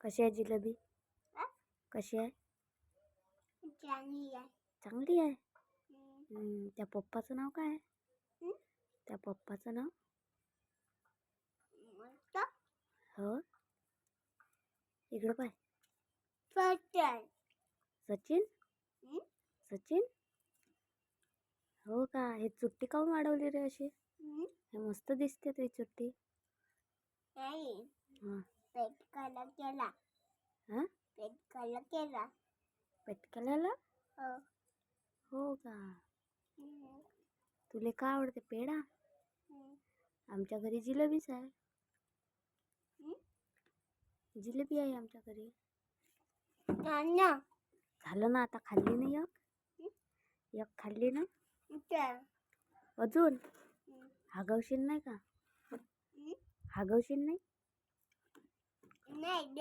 कशी आहे जिलेबी? आ? कशी आहे? चांगली आहे. चांगली आहे. हम्म. त्या पप्पाचं नाव काय आहे? हम्म? त्या पप्पाचं नाव? मस्त. हो. इकडं पाय. सचिन. सचिन? हम्म? सचिन? हो का? हे चुट्टी काऊन वाढवली रे अशी? हम्म? हे मस्त दिसते तुझी चुट्टी. नाही. हां. पेट कलर केला. हां? पेट कलर केला. पेटकल्याला? हो. हो का? हम्म. तुला का आवडते पेढा? हम्म. आमच्या घरी जिलेबीच आहे. हम्म? जिलेबी आहे आमच्या घरी. नाना. झालं ना, आता खाल्ली नाही एक? एक खाल्ली ना? इथं. अजून हम्म. हागवशील नाही का? हम्म? हागवशील नाही? नाही.